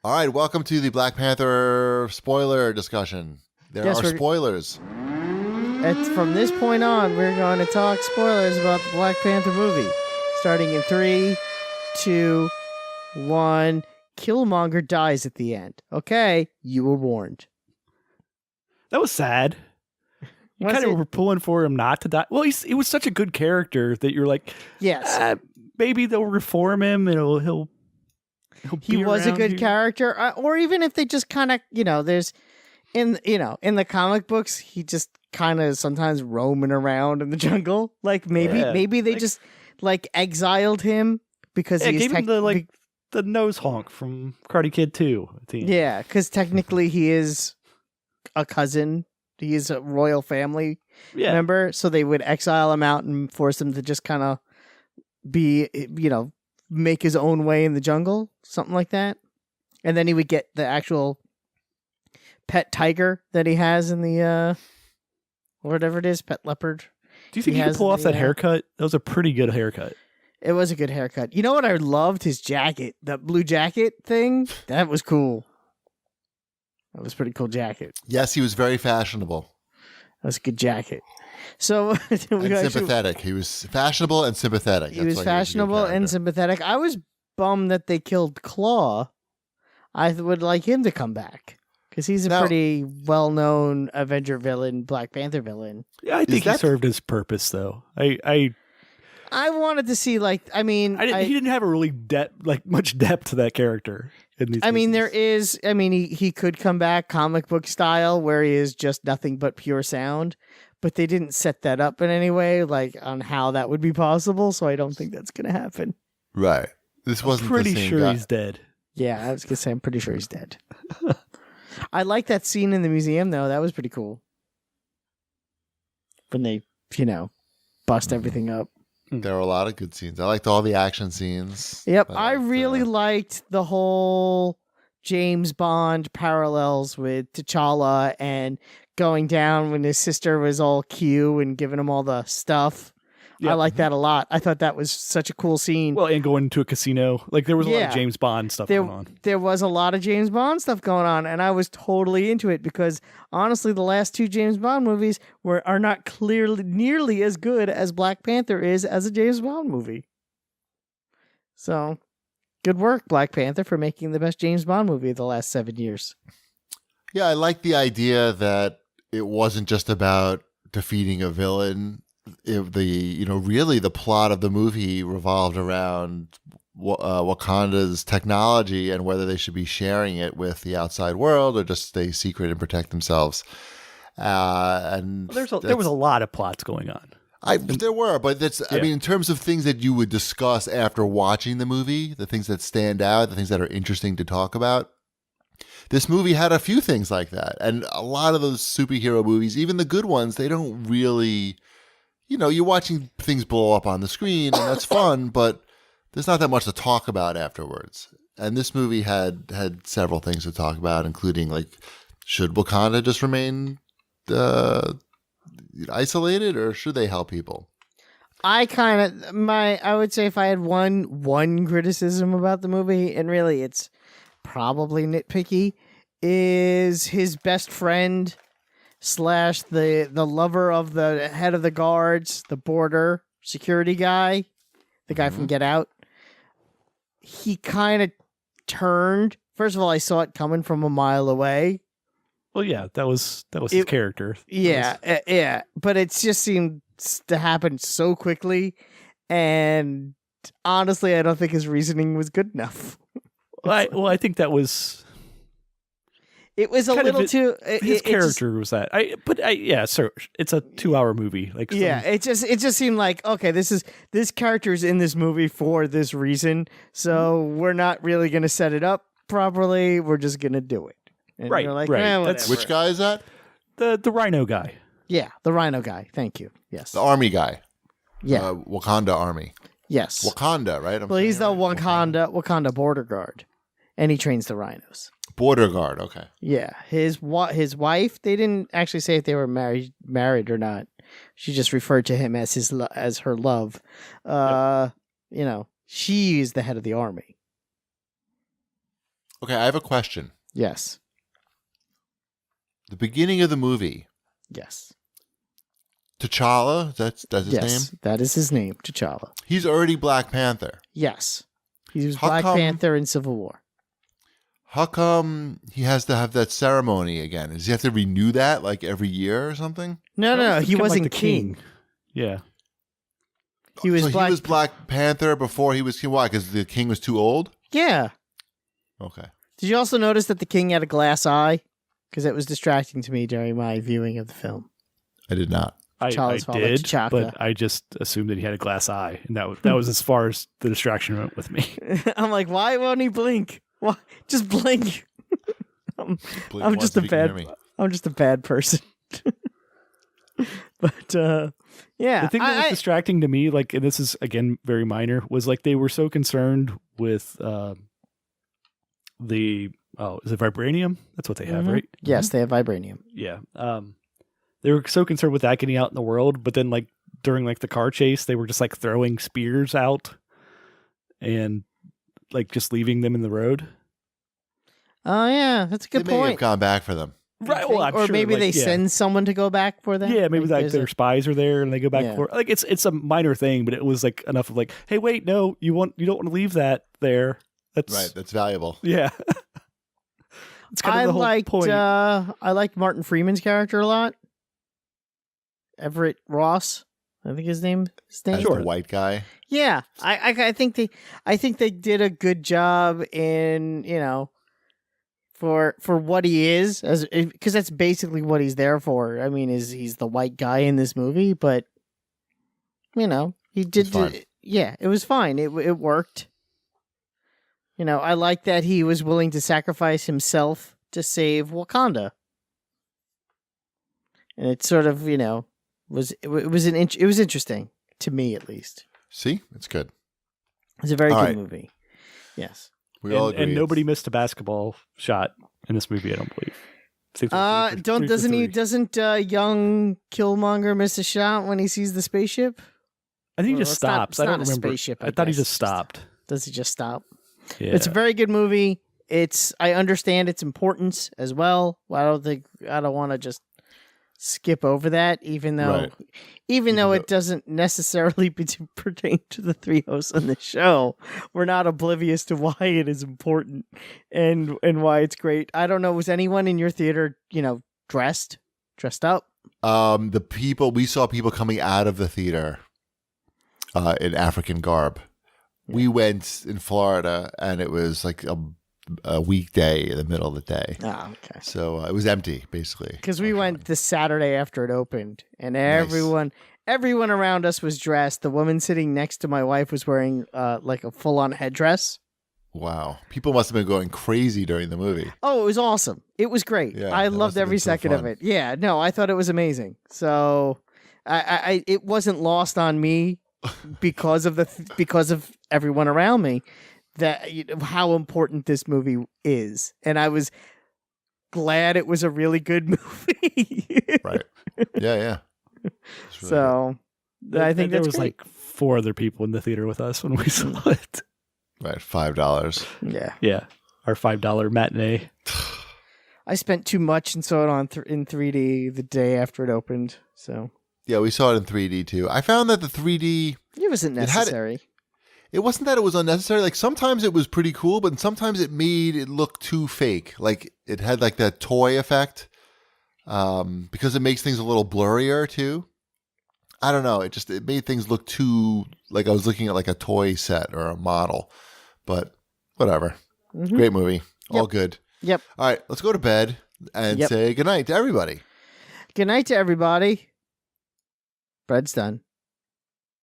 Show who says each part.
Speaker 1: All right, welcome to the Black Panther spoiler discussion. There
Speaker 2: Yes,
Speaker 1: are spoilers.
Speaker 2: From this point on, we're going to talk spoilers about the Black Panther movie. Starting in 3, 2, 1. Killmonger dies at the end. Okay, you were warned.
Speaker 3: That was sad. You
Speaker 2: Was
Speaker 3: kind of
Speaker 2: it?
Speaker 3: were pulling for him not to die. Well, he was such a good character that you're like,
Speaker 2: Yes.
Speaker 3: maybe they'll reform him and he'll
Speaker 2: He
Speaker 3: be
Speaker 2: was a
Speaker 3: around
Speaker 2: good
Speaker 3: here.
Speaker 2: character. Or even if they just kind of, there's in the comic books, he just kind of sometimes roaming around in the jungle. Like maybe they just like exiled him because
Speaker 3: Yeah,
Speaker 2: he's
Speaker 3: gave him the nose honk from Karate Kid 2. At the end.
Speaker 2: Yeah, because technically he is a cousin. He is a royal family member, so they would exile him out and force him to just kind of be, make his own way in the jungle, something like that. And then he would get the actual pet tiger that he has in the, whatever it is, pet leopard.
Speaker 3: Do you think he could pull off that haircut? That was a pretty good haircut.
Speaker 2: It was a good haircut. You know what I loved? His jacket, that blue jacket thing. That was cool. That was a pretty cool jacket.
Speaker 1: Yes, he was very fashionable.
Speaker 2: That was a good jacket. So
Speaker 1: and sympathetic. He was fashionable and sympathetic.
Speaker 2: He was fashionable and sympathetic. I was bummed that they killed Claw. I would like him to come back because he's a pretty well-known Avenger villain, Black Panther villain.
Speaker 3: Yeah, I think he served his purpose, though.
Speaker 2: I wanted to see, he
Speaker 3: didn't have a really much depth to that character. In these movies.
Speaker 2: He could come back comic book style where he is just nothing but pure sound, but they didn't set that up in any way, on how that would be possible. So I don't think that's going to happen.
Speaker 1: Right. This wasn't
Speaker 3: pretty
Speaker 1: the same
Speaker 3: sure
Speaker 1: guy.
Speaker 3: He's dead.
Speaker 2: Yeah, I was going to say I'm pretty sure he's dead. I like that scene in the museum though. That was pretty cool. When they, bust everything up.
Speaker 1: There were a lot of good scenes. I liked all the action scenes.
Speaker 2: Yep, I really liked the whole James Bond parallels with T'Challa and going down when his sister was all Q and giving him all the stuff. Yep. I like that a lot. I thought that was such a cool scene.
Speaker 3: Well, and going to a casino. There was a lot of James Bond stuff going on.
Speaker 2: There was a lot of James Bond stuff going on, and I was totally into it because, honestly, the last 2 James Bond movies are not clearly nearly as good as Black Panther is as a James Bond movie. So, good work, Black Panther, for making the best James Bond movie of the last 7 years.
Speaker 1: Yeah, I like the idea that it wasn't just about defeating a villain. Really the plot of the movie revolved around Wakanda's technology and whether they should be sharing it with the outside world or just stay secret and protect themselves. And
Speaker 3: there was a lot of plots going on.
Speaker 1: There were, but in terms of things that you would discuss after watching the movie, the things that stand out, the things that are interesting to talk about. This movie had a few things like that. And a lot of those superhero movies, even the good ones, they don't really... you're watching things blow up on the screen, and that's fun, but there's not that much to talk about afterwards. And this movie had several things to talk about, including, should Wakanda just remain isolated, or should they help people?
Speaker 2: I would say if I had one criticism about the movie, and really it's probably nitpicky, is his best friend / the lover of the head of the guards, the border security guy, the guy from Get Out. He kind of turned. First of all, I saw it coming from a mile away.
Speaker 3: Well, yeah, that was his character.
Speaker 2: Yeah, but it just seemed to happen so quickly, and honestly, I don't think his reasoning was good enough.
Speaker 3: I think that was.
Speaker 2: It was a little too.
Speaker 3: His character was that. So it's a 2-hour movie.
Speaker 2: It just seemed like, okay, this character's in this movie for this reason, so we're not really going to set it up properly. We're just going to do it. And
Speaker 3: right.
Speaker 2: That's
Speaker 1: which guy is that?
Speaker 3: The Rhino guy.
Speaker 2: Yeah, the Rhino guy. Thank you. Yes.
Speaker 1: The army guy.
Speaker 2: Yeah.
Speaker 1: Wakanda army.
Speaker 2: Yes.
Speaker 1: Wakanda, right?
Speaker 2: He's the Wakanda border guard, and he trains the rhinos.
Speaker 1: Border guard, okay.
Speaker 2: Yeah, his wife. They didn't actually say if they were married or not. She just referred to him as as her love. She is the head of the army.
Speaker 1: Okay, I have a question.
Speaker 2: Yes.
Speaker 1: The beginning of the movie,
Speaker 2: Yes.
Speaker 1: T'Challa, that's his name?
Speaker 2: Yes, that is his name, T'Challa.
Speaker 1: He's already Black Panther.
Speaker 2: Yes. He was
Speaker 1: How
Speaker 2: Black
Speaker 1: come-
Speaker 2: Panther in Civil War.
Speaker 1: How come he has to have that ceremony again? Does he have to renew that like every year or something?
Speaker 2: No. He
Speaker 3: Become,
Speaker 2: wasn't
Speaker 3: the
Speaker 2: king.
Speaker 3: Yeah.
Speaker 2: He was
Speaker 1: So
Speaker 2: Black.
Speaker 1: he was Black Panther before he was king. Why? Because the king was too old?
Speaker 2: Yeah.
Speaker 1: Okay.
Speaker 2: Did you also notice that the king had a glass eye? Because it was distracting to me during my viewing of the film.
Speaker 1: I did not.
Speaker 3: I
Speaker 2: T'Challa's father,
Speaker 3: did,
Speaker 2: T'Chaka.
Speaker 3: but I just assumed that he had a glass eye, and that was as far as the distraction went with me.
Speaker 2: I'm like, why won't he blink? Why? Just blink.
Speaker 1: Blink
Speaker 2: I'm
Speaker 1: once
Speaker 2: just a
Speaker 1: if you can hear
Speaker 2: bad.
Speaker 1: me.
Speaker 2: I'm just a bad person. But yeah,
Speaker 3: The thing that was distracting to me, like, and this is again very minor, was like they were so concerned with is it vibranium? That's what they have, right?
Speaker 2: Yes, they have vibranium.
Speaker 3: Yeah. They were so concerned with that getting out in the world, but then like during like the car chase, they were just like throwing spears out and like just leaving them in the road.
Speaker 2: Oh yeah, that's a good
Speaker 1: They may have
Speaker 2: point.
Speaker 1: gone back for them.
Speaker 3: Right. Well, I'm
Speaker 2: or
Speaker 3: sure,
Speaker 2: maybe
Speaker 3: like,
Speaker 2: they send someone to go back for them.
Speaker 3: Yeah, maybe like
Speaker 2: there's
Speaker 3: their spies are there and they go back
Speaker 2: Yeah.
Speaker 3: for like it's a minor thing, but it was like enough of like, hey, wait, no, you don't want to leave that there. That's
Speaker 1: Right. That's valuable.
Speaker 3: Yeah. It's kind
Speaker 2: I
Speaker 3: of the whole
Speaker 2: liked
Speaker 3: point.
Speaker 2: I liked Martin Freeman's character a lot. Everett Ross, I think his name.
Speaker 1: As the white guy.
Speaker 2: Yeah, I think they did a good job in for what he is, as because that's basically what he's there for. I mean, he's the white guy in this movie, but he did. Yeah, it was fine. It worked. I like that he was willing to sacrifice himself to save Wakanda, and it sort of was interesting to me, at least.
Speaker 1: See? It's good.
Speaker 2: It's a very
Speaker 1: All
Speaker 2: good
Speaker 1: right.
Speaker 2: movie. Yes.
Speaker 1: We all agree.
Speaker 3: And nobody missed a basketball shot in this movie, I don't believe. I think they're
Speaker 2: Doesn't young Killmonger miss a shot when he sees the spaceship?
Speaker 3: I think he
Speaker 2: Well,
Speaker 3: just
Speaker 2: it's not-
Speaker 3: stops.
Speaker 2: it's
Speaker 3: I
Speaker 2: not
Speaker 3: don't
Speaker 2: a
Speaker 3: remember.
Speaker 2: spaceship, I
Speaker 3: I thought he
Speaker 2: guess.
Speaker 3: just stopped.
Speaker 2: Does he just stop?
Speaker 3: Yeah.
Speaker 2: It's a very good movie. I understand its importance as well. I don't want to just skip over that, even though
Speaker 1: though-
Speaker 2: it doesn't necessarily pertain to the three hosts on the show. We're not oblivious to why it is important and why it's great. I don't know. Was anyone in your theater, dressed up?
Speaker 1: We saw people coming out of the theater in African garb. We went in Florida, and it was like a weekday in the middle of the day.
Speaker 2: Oh, okay.
Speaker 1: So it was empty, basically.
Speaker 2: Because we went the Saturday after it opened, and everyone around us was dressed. The woman sitting next to my wife was wearing like a full-on headdress.
Speaker 1: Wow. People must have been going crazy during the movie.
Speaker 2: Oh, it was awesome. It was great.
Speaker 1: Yeah,
Speaker 2: I
Speaker 1: that
Speaker 2: loved
Speaker 1: must have
Speaker 2: every
Speaker 1: been so
Speaker 2: second of
Speaker 1: fun.
Speaker 2: it. Yeah, no, I thought it was amazing. So I it wasn't lost on me because of everyone around me that how important this movie is. And I was glad it was a really good movie.
Speaker 1: Right. Yeah. It's really
Speaker 2: So I think
Speaker 3: there
Speaker 2: that's
Speaker 3: was
Speaker 2: great.
Speaker 3: like 4 other people in the theater with us when we saw it.
Speaker 1: good. Right. $5.
Speaker 2: Yeah.
Speaker 3: Yeah. Our $5 matinee.
Speaker 2: I spent too much and saw it in 3D the day after it opened. So
Speaker 1: Yeah, we saw it in 3D too. I found that the 3D,
Speaker 2: it wasn't necessary.
Speaker 1: it wasn't that it was unnecessary. Like sometimes it was pretty cool, but sometimes it made it look too fake. Like it had like that toy effect because it makes things a little blurrier too. I don't know. It made things look too like I was looking at like a toy set or a model. But whatever.
Speaker 2: Mhm.
Speaker 1: Great movie. All
Speaker 2: Yep.
Speaker 1: good.
Speaker 2: Yep.
Speaker 1: All right, let's go to bed and
Speaker 2: Yep.
Speaker 1: say goodnight to everybody.
Speaker 2: Good night to everybody. Bread's done.